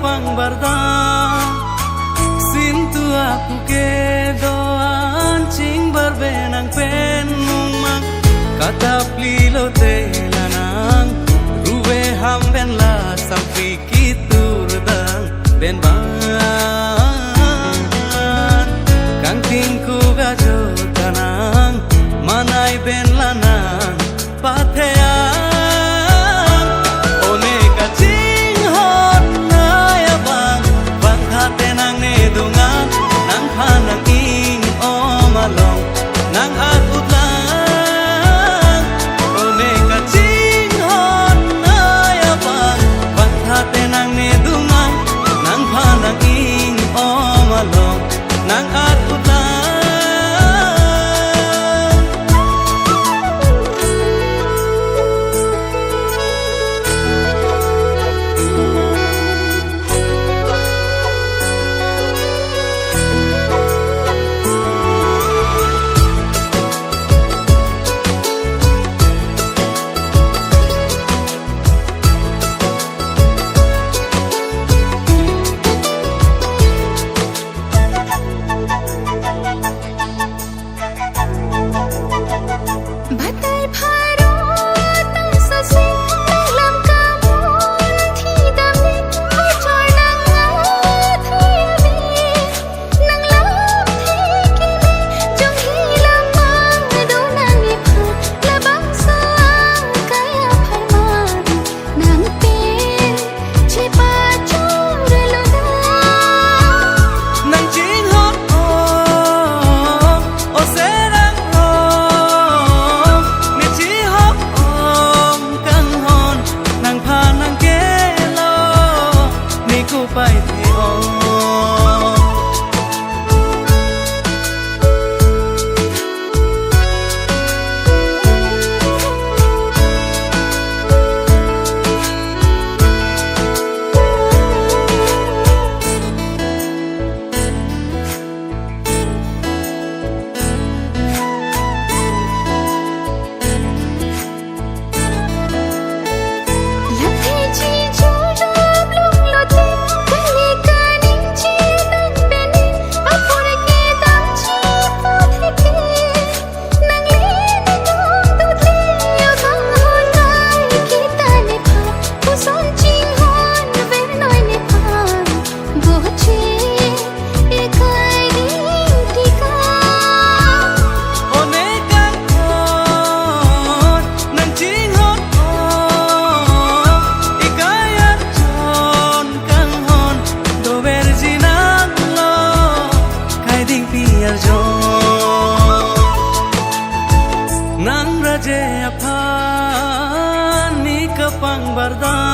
kapang barda Sintu aku ke doan cing berbenang pen mumang Kata plilo telanang Ruwe ham ben la sampi kitur dang ben bang Kang tingku gajo tanang Manay ben lanang patheang One kacing hot na yabang Bangkate nang nedungan Nang hanang ing o malong Nang akut lang One kacing hot na yabang Bangkate nang nedungan Nang hanang ing o malong Nang akut lang Nang raje aphan ni kapang barda